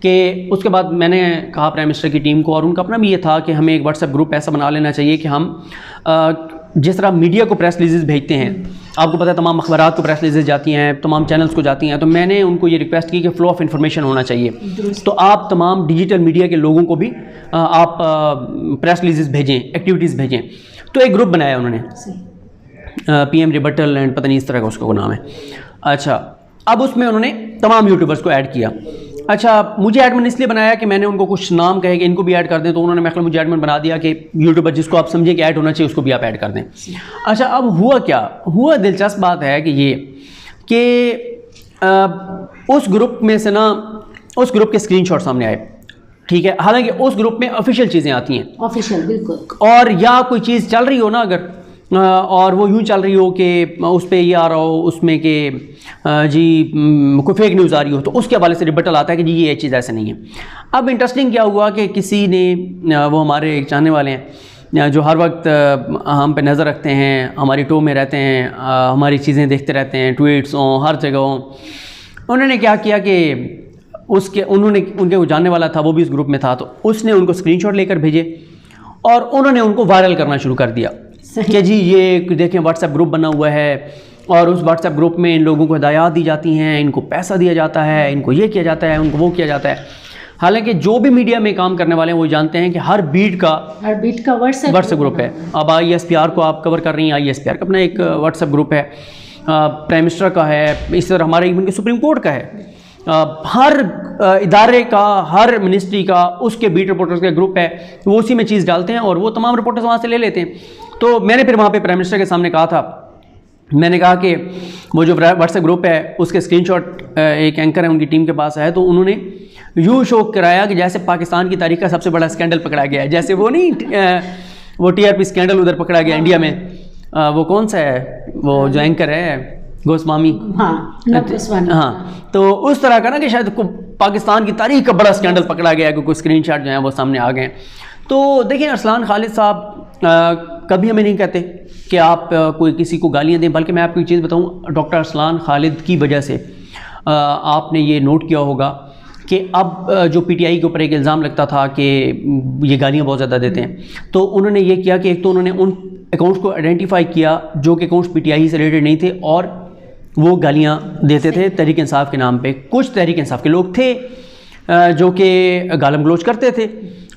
کہ اس کے بعد میں نے کہا پرائم منسٹر کی ٹیم کو، اور ان کا اپنا بھی یہ تھا کہ ہمیں ایک واٹس ایپ گروپ ایسا بنا لینا چاہیے کہ ہم جس طرح میڈیا کو پریس ریلیزز بھیجتے ہیں، آپ کو پتہ ہے تمام اخبارات کو پریس ریلیزز جاتی ہیں، تمام چینلز کو جاتی ہیں، تو میں نے ان کو یہ ریکویسٹ کی کہ فلو آف انفارمیشن ہونا چاہیے، تو آپ تمام ڈیجیٹل میڈیا کے لوگوں کو بھی آپ پریس ریلیزز بھیجیں، ایکٹیویٹیز بھیجیں. تو ایک گروپ بنایا انہوں نے، پی ایم ریبٹل اینڈ پتہ نہیں اس طرح کا اس کا نام ہے. اچھا، اب اس میں انہوں نے تمام یوٹیوبرس کو ایڈ کیا. اچھا، مجھے ایڈمن اس لیے بنایا کہ میں نے ان کو کچھ نام کہے کہ ان کو بھی ایڈ کر دیں، تو انہوں نے میں مجھے ایڈمن بنا دیا کہ یوٹیوبر جس کو آپ سمجھیں کہ ایڈ ہونا چاہیے اس کو بھی آپ ایڈ کر دیں. اچھا، اب ہوا کیا ہوا، دلچسپ بات ہے کہ یہ کہ اس گروپ میں سے نا اس گروپ کے اسکرین شاٹ سامنے آئے، ٹھیک ہے، حالانکہ اس گروپ میں آفیشیل چیزیں آتی ہیں، آفیشیل بالکل، اور یا کوئی چیز چل رہی ہو نا اگر، اور وہ یوں چل رہی ہو کہ اس پہ یہ آ رہا ہو اس میں کہ جی کوئی فیک نیوز آ رہی ہو، تو اس کے حوالے سے ریبٹل آتا ہے کہ جی یہ چیز ایسے نہیں ہے. اب انٹرسٹنگ کیا ہوا کہ کسی نے، وہ ہمارے ایک چاہنے والے ہیں جو ہر وقت ہم پہ نظر رکھتے ہیں، ہماری ٹو میں رہتے ہیں، ہماری چیزیں دیکھتے رہتے ہیں، ٹویٹس ہوں ہر جگہ ہوں، انہوں نے کیا کیا کہ انہوں نے ان کے وہ جاننے والا تھا، وہ بھی اس گروپ میں تھا، تو اس نے ان کو اسکرین شاٹ لے کر بھیجے اور انہوں نے ان کو وائرل کرنا شروع کر دیا کہ جی یہ دیکھیں واٹس ایپ گروپ بنا ہوا ہے، اور اس واٹس ایپ گروپ میں ان لوگوں کو ہدایات دی جاتی ہیں، ان کو پیسہ دیا جاتا ہے، ان کو یہ کیا جاتا ہے، ان کو وہ کیا جاتا ہے. حالانکہ جو بھی میڈیا میں کام کرنے والے ہیں وہ جانتے ہیں کہ ہر بیٹ کا واٹس ایپ گروپ ہے. اب آئی ایس پی آر کو آپ کور کر رہی ہیں، آئی ایس پی آر کا اپنا ایک واٹس ایپ گروپ ہے، پرائم منسٹر کا ہے، اس طرح ہمارے ایون کہ سپریم کورٹ کا ہے، ہر ادارے کا، ہر منسٹری کا اس کے بیٹ رپورٹرز کا گروپ ہے، وہ اسی میں چیز ڈالتے ہیں اور وہ تمام رپورٹرز وہاں سے لے لیتے ہیں. تو میں نے پھر وہاں پہ پرائم منسٹر کے سامنے کہا تھا، میں نے کہا کہ وہ جو واٹس ایپ گروپ ہے اس کے اسکرین شاٹ ایک اینکر ہے ان کی ٹیم کے پاس ہے، تو انہوں نے یوں شو کرایا کہ جیسے پاکستان کی تاریخ کا سب سے بڑا اسکینڈل پکڑا گیا ہے، جیسے وہ نہیں وہ ٹی آر پی اسکینڈل ادھر پکڑا گیا انڈیا میں، وہ کون سا ہے وہ جو اینکر ہے گوسوامی، ہاں، تو اس طرح کا نا کہ شاید پاکستان کی تاریخ کا بڑا اسکینڈل پکڑا گیا ہے کہ کوئی اسکرین شاٹ جو ہیں وہ سامنے آ گئے ہیں. تو دیکھیں ارسلان خالد صاحب کبھی ہمیں نہیں کہتے کہ آپ کوئی کسی کو گالیاں دیں، بلکہ میں آپ کو ایک چیز بتاؤں، ڈاکٹر ارسلان خالد کی وجہ سے آپ نے یہ نوٹ کیا ہوگا کہ اب جو پی ٹی آئی کے اوپر ایک الزام لگتا تھا کہ یہ گالیاں بہت زیادہ دیتے ہیں، تو انہوں نے یہ کیا کہ ایک تو انہوں نے ان اکاؤنٹس کو آئیڈینٹیفائی کیا جو کہ اکاؤنٹس پی ٹی آئی سے ریلیٹڈ نہیں تھے اور وہ گالیاں دیتے تھے تحریک انصاف کے نام پہ. کچھ تحریک انصاف کے لوگ تھے جو کہ گالم گلوچ کرتے تھے،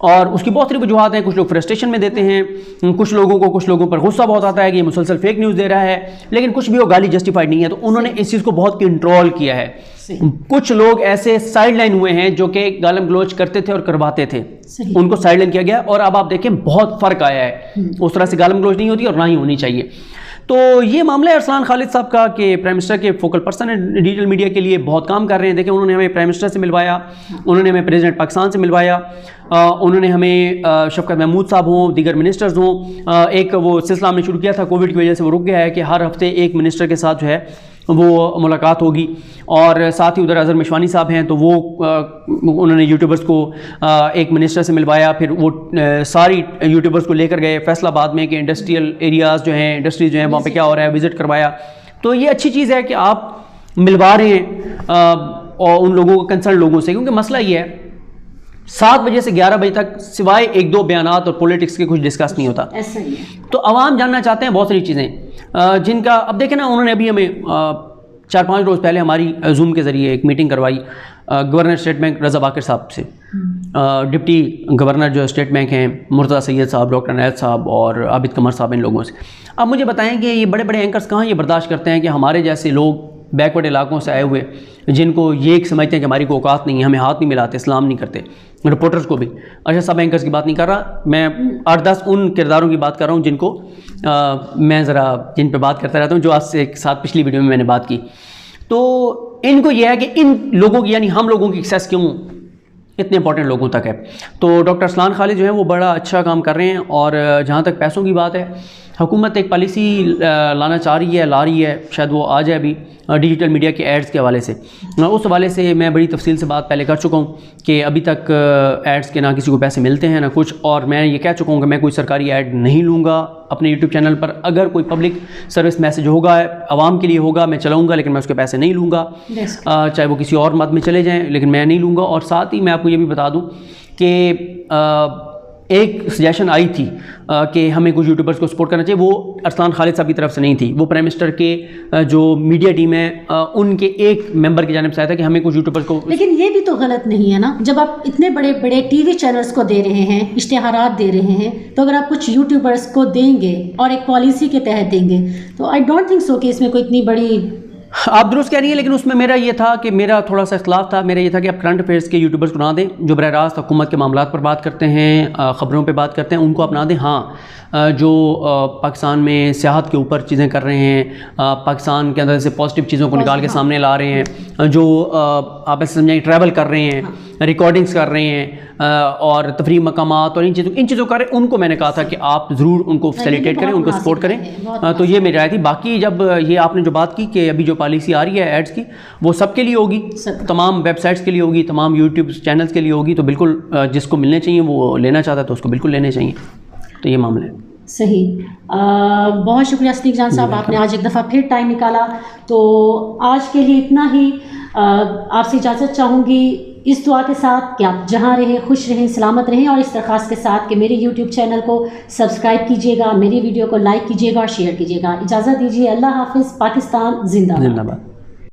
اور اس کی بہت ساری وجوہات ہیں. کچھ لوگ فرسٹریشن میں دیتے ہیں، کچھ لوگوں پر غصہ بہت آتا ہے کہ یہ مسلسل فیک نیوز دے رہا ہے، لیکن کچھ بھی وہ گالی جسٹیفائڈ نہیں ہے. تو انہوں نے اس چیز کو بہت کنٹرول کیا ہے. کچھ لوگ ایسے سائیڈ لائن ہوئے ہیں جو کہ گالم گلوچ کرتے تھے اور کرواتے تھے، ان کو سائیڈ لائن کیا گیا، اور اب آپ دیکھیں بہت فرق آیا ہے. اس طرح سے گالم گلوچ نہیں ہوتی اور نہ ہی ہونی چاہیے. تو یہ معاملہ ہے ارسلان خالد صاحب کا کہ پرائم منسٹر کے فوکل پرسن ہیں، ڈیجیٹل میڈیا کے لیے بہت کام کر رہے ہیں. دیکھیں انہوں نے ہمیں پرائم منسٹر سے ملوایا، انہوں نے ہمیں پریزیڈنٹ پاکستان سے ملوایا، انہوں نے ہمیں شفقت محمود صاحب ہوں، دیگر منسٹرز ہوں. ایک وہ سلسلہ ہم نے شروع کیا تھا، کووڈ کی وجہ سے وہ رک گیا ہے کہ ہر ہفتے ایک منسٹر کے ساتھ جو ہے وہ ملاقات ہوگی. اور ساتھ ہی ادھر اظہر مشوانی صاحب ہیں، تو وہ انہوں نے یوٹیوبرز کو ایک منسٹر سے ملوایا، پھر وہ ساری یوٹیوبرز کو لے کر گئے فیصل آباد میں کہ انڈسٹریل ایریاز جو ہیں، انڈسٹریز جو ہیں وہاں پہ کیا ہو رہا ہے، وزٹ کروایا. تو یہ اچھی چیز ہے کہ آپ ملوا رہے ہیں اور ان لوگوں کو کنسرن لوگوں سے، کیونکہ مسئلہ یہ ہے 7 بجے سے 11 بجے تک سوائے 1-2 بیانات اور پولیٹکس کے کچھ ڈسکس نہیں ہوتا. تو عوام جاننا چاہتے ہیں بہت ساری چیزیں جن کا، اب دیکھیں نا انہوں نے ابھی ہمیں 4-5 روز پہلے ہماری زوم کے ذریعے ایک میٹنگ کروائی گورنر اسٹیٹ بینک رضا باقر صاحب سے. ڈپٹی گورنر جو اسٹیٹ بینک ہیں مرتضیٰ سید صاحب، ڈاکٹر عنایت صاحب اور عابد قمر صاحب، ان لوگوں سے. اب مجھے بتائیں کہ یہ بڑے بڑے اینکرز کہاں یہ برداشت کرتے ہیں کہ ہمارے جیسے لوگ بیکورڈ علاقوں سے آئے ہوئے جن کو یہ سمجھتے ہیں کہ ہماری کوئی اوقات نہیں ہے، ہمیں ہاتھ نہیں ملاتے، اسلام نہیں کرتے، رپورٹرز کو بھی. اچھا، سب اینکرز کی بات نہیں کر رہا میں، 8-10 ان کرداروں کی بات کر رہا ہوں جن کو میں ذرا جن پہ بات کرتا رہتا ہوں، جو آج سے ایک ساتھ پچھلی ویڈیو میں نے بات کی. تو ان کو یہ ہے کہ ان لوگوں کی، یعنی ہم لوگوں کی ایکسیس کیوں اتنے امپورٹنٹ لوگوں تک ہے. تو ڈاکٹر ارسلان خالد جو ہیں وہ بڑا اچھا کام کر رہے ہیں. اور جہاں تک پیسوں کی بات ہے، حکومت ایک پالیسی لانا چاہ رہی ہے، لا رہی ہے، شاید وہ آ جائے ابھی ڈیجیٹل میڈیا کے ایڈز کے حوالے سے. اس حوالے سے میں بڑی تفصیل سے بات پہلے کر چکا ہوں کہ ابھی تک ایڈز کے نہ کسی کو پیسے ملتے ہیں نہ کچھ، اور میں یہ کہہ چکا ہوں کہ میں کوئی سرکاری ایڈ نہیں لوں گا اپنے یوٹیوب چینل پر. اگر کوئی پبلک سروس میسج ہوگا عوام کے لیے ہوگا میں چلاؤں گا، لیکن میں اس کے پیسے نہیں لوں گا، چاہے وہ کسی اور مد میں چلے جائیں، لیکن میں نہیں لوں گا. اور ساتھ ہی میں آپ کو یہ بھی بتا دوں کہ ایک سجیشن آئی تھی کہ ہمیں کچھ یوٹیوبرز کو سپورٹ کرنا چاہیے، وہ ارسلان خالد صاحب کی طرف سے نہیں تھی، وہ پرائم منسٹر کے جو میڈیا ٹیم ہے ان کے ایک ممبر کی جانب سے آیا تھا کہ ہمیں کچھ یوٹیوبرز کو. لیکن یہ بھی تو غلط نہیں ہے نا، جب آپ اتنے بڑے بڑے ٹی وی چینلز کو دے رہے ہیں، اشتہارات دے رہے ہیں، تو اگر آپ کچھ یوٹیوبرز کو دیں گے اور ایک پالیسی کے تحت دیں گے تو آئی ڈونٹ تھنک سو کہ اس میں کوئی اتنی بڑی. آپ درست کہہ رہی ہیں، لیکن اس میں میرا یہ تھا کہ میرا تھوڑا سا اختلاف تھا. میرا یہ تھا کہ آپ کرنٹ افیئرس کے یوٹیوبرز کو نہ دیں جو براہ راست حکومت کے معاملات پر بات کرتے ہیں، خبروں پہ بات کرتے ہیں، ان کو آپ نہ دیں. ہاں جو پاکستان میں سیاحت کے اوپر چیزیں کر رہے ہیں، پاکستان کے اندر سے پازیٹیو چیزوں کو نکال کے سامنے لا رہے ہیں، جو آپ ایسے سمجھیں ٹریول کر رہے ہیں، ریکارڈنگز کر رہے ہیں اور تفریح مقامات اور ان چیزوں کر رہے ہیں، ان کو میں نے کہا تھا کہ آپ ضرور ان کو فیسیلیٹیٹ کریں، ان کو سپورٹ کریں. تو یہ میری رائے تھی. باقی جب یہ آپ نے جو بات کی کہ ابھی جو پالیسی آ رہی ہے ایڈز کی وہ سب کے لیے ہوگی، تمام ویب سائٹس کے لیے ہوگی، تمام یوٹیوب چینلز کے لیے ہوگی، تو بالکل جس کو ملنے چاہیے وہ لینا چاہتا ہے تو اس کو بالکل لینے چاہیے. تو یہ معاملہ ہے. صحیح. بہت شکریہ صدیق جان صاحب، آپ نے آج ایک دفعہ پھر ٹائم نکالا. تو آج کے لیے اتنا ہی. آپ سے اجازت چاہوں گی اس دعا کے ساتھ کہ آپ جہاں رہیں خوش رہیں، سلامت رہیں، اور اس درخواست کے ساتھ کہ میرے یوٹیوب چینل کو سبسکرائب کیجیے گا، میری ویڈیو کو لائک کیجیے گا اور شیئر کیجیے گا. اجازت دیجیے. اللہ حافظ. پاکستان زندہ باد.